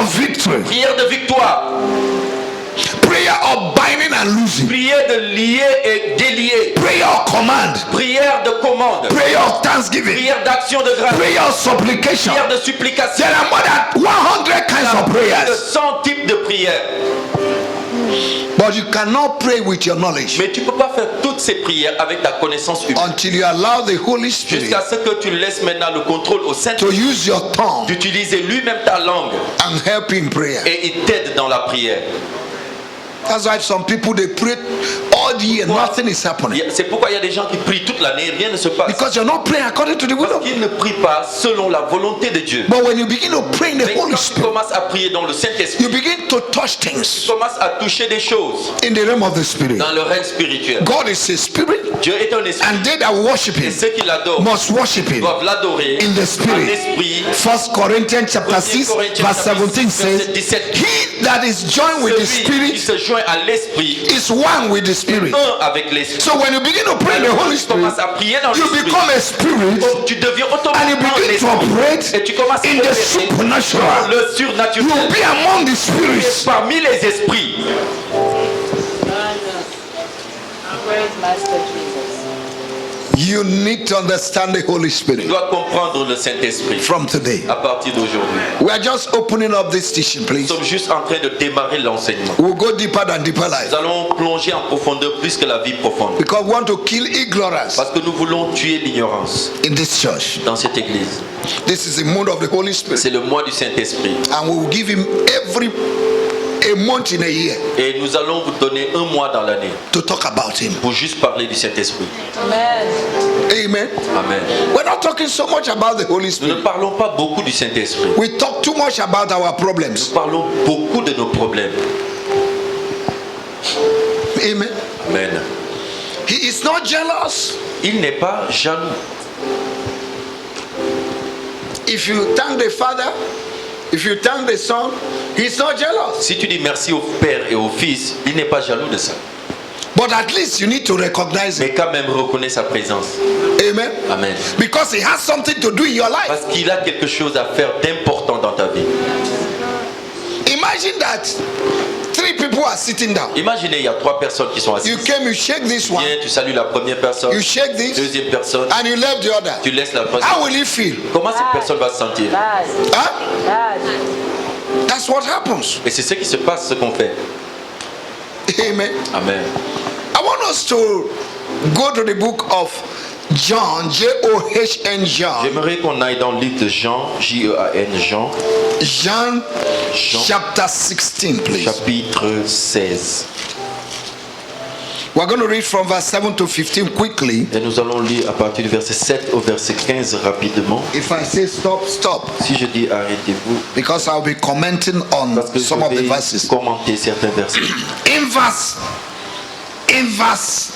of victory. Prière de victoire. Prayer of binding and loosing. Prière de lier et délier. Prayer of command. Prière de commande. Prayer of thanksgiving. Prière d'action de grâce. Prayer of supplication. Prière de supplication. There are more than 100 kinds of De prayers. 100 types de prières. But you cannot pray with your knowledge Mais tu ne peux pas faire toutes ces prières avec ta connaissance humaine. until you allow the Holy Spirit Jusqu'à ce que tu laisses maintenant le contrôle au to Saint-Esprit use your tongue d'utiliser lui-même ta langue and help in prayer. et il t'aide dans la prière. That's why some people they pray all the year, nothing is happening. C'est pourquoi il y a des gens qui prient toute l'année, rien ne se passe. Because you're not praying according to the will Parce of God. qu'ils ne prient pas selon la volonté de Dieu. But when you begin to pray in the Mais Holy quand tu Spirit, commences à prier dans le Saint-Esprit, you begin to touch tu things commences à toucher des choses in the realm of the Spirit. dans le règne spirituel. God is a spirit, Dieu est un esprit and they that worship et Him ceux qui l'adorent must worship Him doivent l'adorer in the en Spirit. esprit. 1 Corinthians chapter 1 6 Corinthiens verse 17 says, verset 17. He that is joined with the Celui qui Spirit se joint à l'esprit is one with the Spirit. un avec l'esprit. So when you begin to pray in the Alors, Holy tu Spirit, commences à prier dans you l'esprit. become a spirit Tu deviens and you automatiquement begin to l'esprit. operate Et tu commences à in the opérer supernatural. le You surnaturel. will be among the Et spirits. parmi les esprits. Praise Master Jesus. You need to understand the Holy Tu Spirit dois comprendre le Saint-Esprit from today. à partir d'aujourd'hui. We are just opening up this teaching, Nous please. sommes juste en train de démarrer l'enseignement. We'll go deeper than deeper Nous life allons plonger en profondeur plus que la vie profonde. because we want to kill ignorance Parce que nous voulons tuer l'ignorance in this church. dans cette église. This is the mood of the Holy Spirit, C'est le mois du Saint-Esprit. and we will give Him a month in a year Et nous allons vous donner un mois dans l'année to talk about Him. pour juste parler du Saint-Esprit. Amen. Amen. Amen. We're not talking so much about the Holy Nous ne Spirit. parlons pas beaucoup du Saint-Esprit. We talk too much about our Nous problems. parlons beaucoup de nos problèmes. Amen. Amen. He is not jealous. Il n'est pas jaloux. If you thank the Father, if you thank the Son, He's not jealous. Si tu dis merci au Père et au Fils, il n'est pas jaloux de ça. But at least you need to recognize Mais it. quand même reconnais sa présence. Amen. Amen. Because He has something to do in your life. Parce qu'il a quelque chose à faire d'important dans ta vie. Imagine that 3 people are sitting down. Imaginez, il y a 3 personnes qui sont You assises. came, you shake this one, Viens, tu salues la première personne, you shake this, deuxième personne, and you left the other. tu laisses la personne. How will you feel? Comment cette personne va se sentir? Bad. Huh? Bad. That's what happens. Et c'est ce qui se passe, ce qu'on fait. Amen. Amen. I want us to go to the book of John, John. John. J'aimerais qu'on aille dans le livre de Jean, J-E-A-N, Jean, John Jean. chapter 16, please. chapitre 16. We're going to read from verse 7 to 15 quickly. Et nous allons lire à partir du verset 7 au verset 15 rapidement. If I say stop, stop. Si je dis arrêtez-vous, Because I'll be commenting on parce que je some of the vais verses. commenter certains versets. In verse,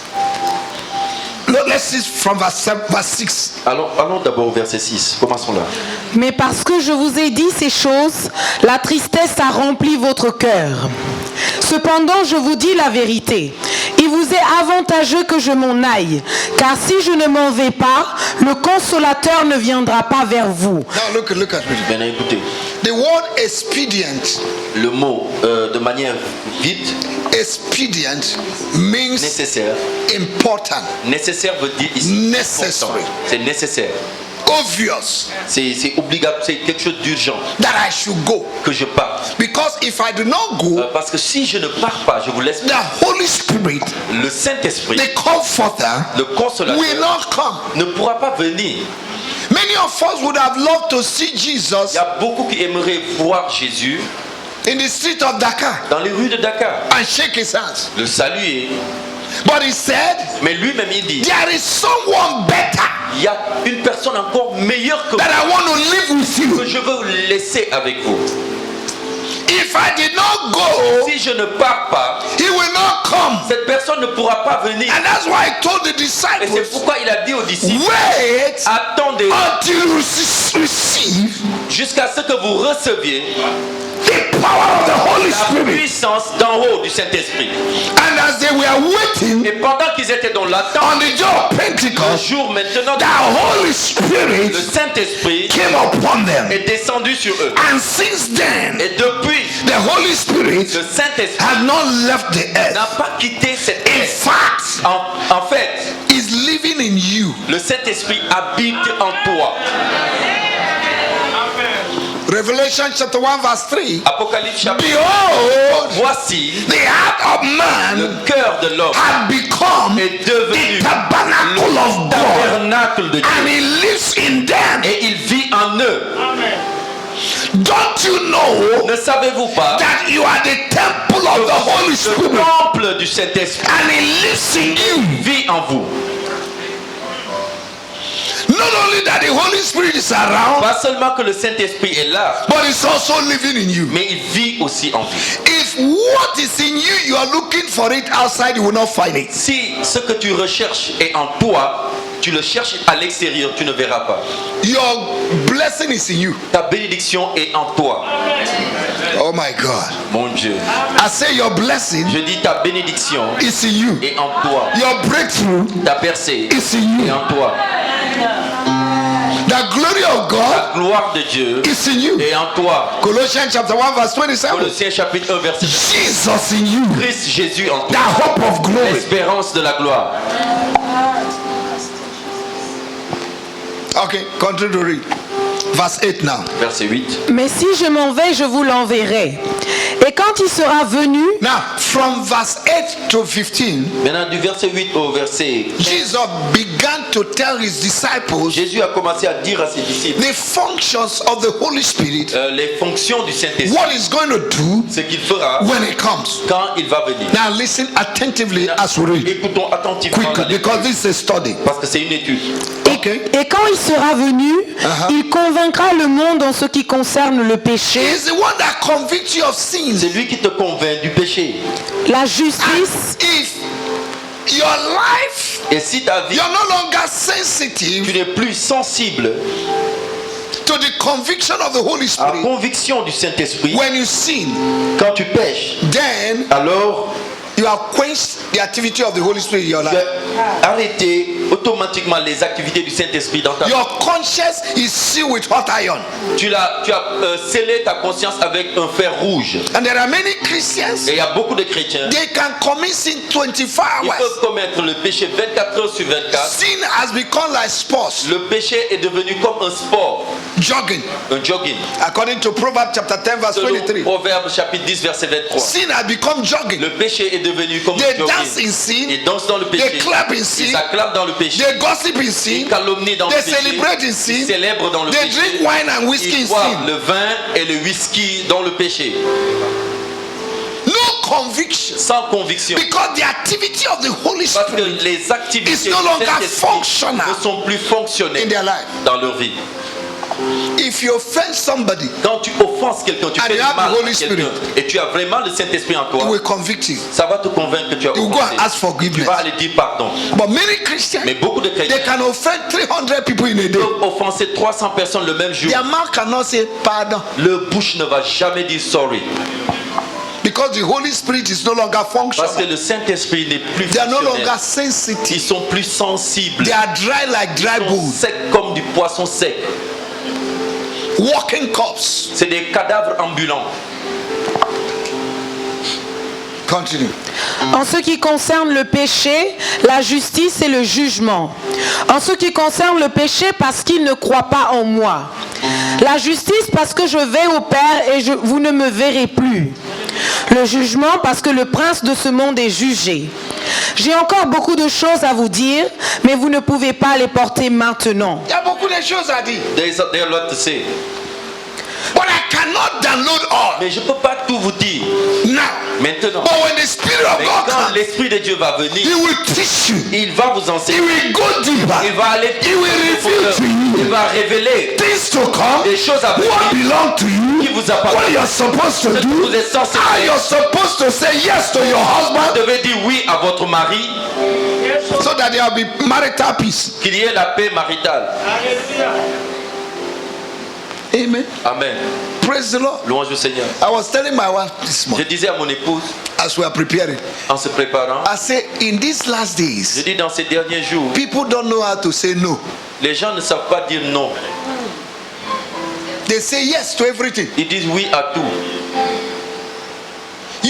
look, let's see from verse 6. Allons d'abord au verset 6. Commençons là. Mais parce que je vous ai dit ces choses, la tristesse a rempli votre cœur. Cependant, je vous dis la vérité. Il vous est avantageux que je m'en aille, car si je ne m'en vais pas, le consolateur ne viendra pas vers vous. Now look at me. Bien écoutez, The word expedient, le mot de manière vite, expedient means nécessaire. important, Nécessaire veut dire ici. Necessary. important. C'est nécessaire. obvious C'est obligatoire. C'est quelque chose d'urgent that I should go. que je parte. Because if I do not go, Parce que si je ne pars pas, je vous laisse the Holy Spirit, le Saint-Esprit, the Comforter, le consolateur, will not come. ne pourra pas venir. Many of us would have loved to see Il Jesus y a beaucoup qui aimeraient voir Jésus in the street of Dakar dans les rues de Dakar, and shake his hands. le saluer. But he said, Mais lui-même il dit, there is someone better il y a une personne encore meilleure que that moi I want to live with que you. je veux laisser avec vous. If I did not go, Si je ne pars pas, he will not come. cette personne ne pourra pas venir. And that's why I told the Et c'est disciples, pourquoi il a dit aux disciples, wait attendez until you receive jusqu'à ce que vous receviez the power of the Holy la Spirit. puissance d'en haut du Saint-Esprit. And as they were waiting Et pendant qu'ils étaient dans on l'attente, the day of le Pentecost, jour maintenant, the Holy le Spirit Saint-Esprit came upon them. est descendu sur eux. And since then, Et Holy Spirit Le Saint-Esprit has not left the n'a earth. pas quitté cette In terre. fact, En fait, is living in you. le Saint-Esprit habite en toi. Revelation chapter 1 verse 3. Apocalypse chapitre. Behold, Voici, the heart of man le cœur de l'homme had become est devenu the tabernacle of le God, tabernacle de Dieu. and he lives in them. Et il vit en eux. Don't you know Ne savez-vous pas that you are the temple of the Holy le Spirit, temple du Saint-Esprit and he lives in you? vit en vous? Not only that the Holy Spirit is around, Pas seulement que le Saint-Esprit est là, but it's also living in you. mais il vit aussi en vous. If what is in you, you are looking for it outside, you will not find it. Si ce que tu recherches est en toi, tu le cherches à l'extérieur, tu ne verras pas. Your blessing is in you. Ta bénédiction est en toi. Oh my God. Mon Dieu. I say your blessing Je dis ta bénédiction is in you. est en toi. Your breakthrough Ta percée is in est you. en toi. The glory of God La gloire de Dieu is in you. est en toi. Colossians chapter 1 verse 27. Colossiens chapitre 1 verset 2. Jesus in you. Christ Jésus en The toi. hope of glory. L'espérance de la gloire. Okay, continue to read. Verse 8 now. Verset 8. Mais si je m'en vais, je vous l'enverrai. Et quand il sera venu, Now, from verse 8 to 15, Maintenant du verset 8 au verset 15, Jesus began to tell his disciples Jésus a commencé à dire à ses disciples the functions of the Holy Spirit, les fonctions du Saint-Esprit, what he's going to do ce qu'il fera when it comes. quand il va venir. Now, listen attentively as we read. Écoutons attentivement la Quickly, lecture, because this is a study. parce que c'est une étude. Okay. et quand il sera venu, il convaincra le monde en ce qui concerne le péché, He's the one that convicts you of sins. C'est lui qui te convainc du péché. la justice, If your life, Et si ta vie, you're no longer tu sensitive n'es plus sensible to the conviction of the Holy à la Spirit conviction du Saint-Esprit, when you sin, quand tu pêches, then alors you have quenched the activity of the Holy Spirit in your tu life. as arrêté automatiquement les activités du Saint-Esprit dans ta vie. Your conscience is sealed with hot iron. Tu as scellé ta conscience avec un fer rouge. And there are many Christians, Et il y a beaucoup de chrétiens they can commit sin 24 qui hours. peuvent commettre le péché 24 heures sur 24. Sin has become like sports, Le péché est devenu comme un sport, jogging, un jogging. according to Proverbs chapter 10 verse Selon 23. Proverbe chapitre 10 verset 23. Sin has become jogging. Le péché est devenu comme They un dance jogging. in sin, Ils dansent dans le they péché. clap in Ils sin, s'acclament dans le péché. they gossip in Ils sin, calomnient dans le they péché. celebrate in Ils sin, célèbrent dans le they péché. drink wine and whiskey in Ils boivent sin. le vin et le whisky dans le péché. No conviction, Sans conviction. because the activity of the Holy Parce que Spirit les activités is du no longer Saint-Esprit functional ne sont plus in fonctionnelles their life. dans leur vie. If you offend somebody, Quand tu offenses quelqu'un, tu And fais you du have mal the Holy à quelqu'un, et tu as vraiment le Saint-Esprit en it toi, will convict you. ça va te convaincre que tu as You go offensé. and ask Tu forgiveness. vas aller dire pardon. But many Christians, Mais beaucoup de they chrétiens can offend 300 people in a day. peuvent offenser 300 personnes le même jour. Their mouth cannot say pardon Le bouche ne va jamais dire sorry. because the Holy Spirit is no longer Parce que functional. le Saint-Esprit n'est plus They are no fonctionnel. longer Ils sensitive. sont plus sensibles. They are dry like dry Ils sont bones, secs comme du poisson sec. walking corpse. C'est des cadavres ambulants. Continue. en ce qui concerne le péché, la justice et le jugement. En ce qui concerne le péché, parce qu'il ne croit pas en moi. La justice, parce que je vais au Père et vous ne me verrez plus. Le jugement, parce que le prince de ce monde est jugé. J'ai encore beaucoup de choses à vous dire, mais vous ne pouvez pas les porter maintenant. Il y a beaucoup de choses à dire. There's a lot to say. But I cannot download all Mais je ne peux pas tout vous dire now. maintenant. But when the Spirit of Mais God quand comes, l'Esprit de Dieu va He venir, will teach you. il va vous He enseigner. will go deeper. Il va aller He will reveal profondeur. to you Il va révéler things to come, des choses à what venir belong to you, qui vous appartiennent. what you're supposed to Ce que do, vous êtes censé how faire. you're supposed to say yes to your Vous husband, devez dire oui à votre mari, so that there will be marital peace. qu'il y ait la paix maritale. Amen. Amen. Praise the Lord. Louange au Seigneur. I was telling my wife this Je morning disais à mon épouse, as we are preparing, en se préparant, I say in these last je days, dis dans ces derniers jours, people don't know how to say no. les gens ne savent pas dire non. They say yes to everything. Ils disent oui à tout.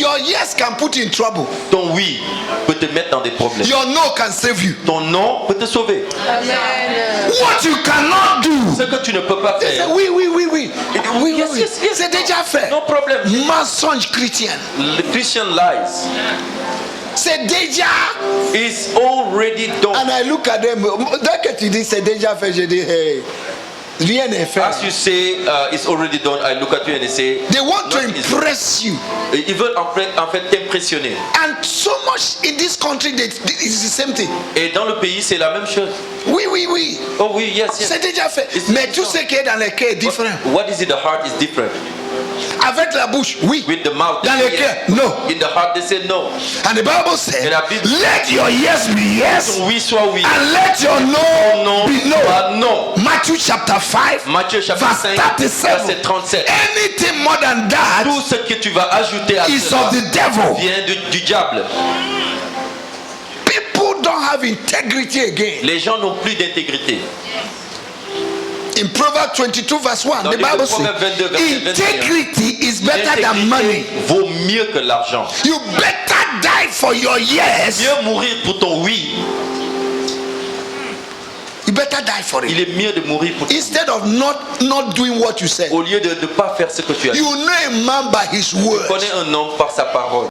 Your yes can put you in trouble. Ton oui peut te mettre dans des problèmes. Your no can save you. Ton non peut te sauver. What you cannot do. Ce que tu ne peux pas They say, faire. oui. Yes, yes, yes. C'est déjà fait. No problem. Mensonge chrétien. The Christian lies C'est déjà. is already done. And I look at them. Dès que tu dis c'est déjà fait, je dis hey, rien n'est fait. As you say it's already done, I look at you and I say They want to nothing is impress you. done. Ils veulent en fait t'impressionner. And so much in this country, it's the same thing. Et dans le pays, c'est la même chose. Oui. Oh oui, yes, C'est yes. déjà fait. It's Mais different. tout ce qui est dans les cœurs est différent. What is in the heart is different. Avec la bouche, oui. With the mouth, they Dans say le cœur, yes. no. In the heart, they say no. And the Bible says, Et la Bible- let your yes be yes, Ton oui soit oui. and let your Ton no non be no. soit non. Matthew chapter 5, Matthieu chapitre verse 5, 37. verset 37. Anything more than that Tout ce que tu vas ajouter à is cela of the devil. vient du diable. People don't have integrity again. Les gens n'ont plus d'intégrité. In Proverbs 22 verse 1, Dans the le Bible says, Proverbe 22, verset 21. integrity is better than money. L'intégrité vaut mieux que l'argent. You better die for your yes. Mieux mourir pour ton oui. You better die for Il it. est mieux de mourir pour ton oui. Instead of not doing what you said. Au lieu de ne pas faire ce que tu as dit. You know a man by his word. Connais un homme par sa parole.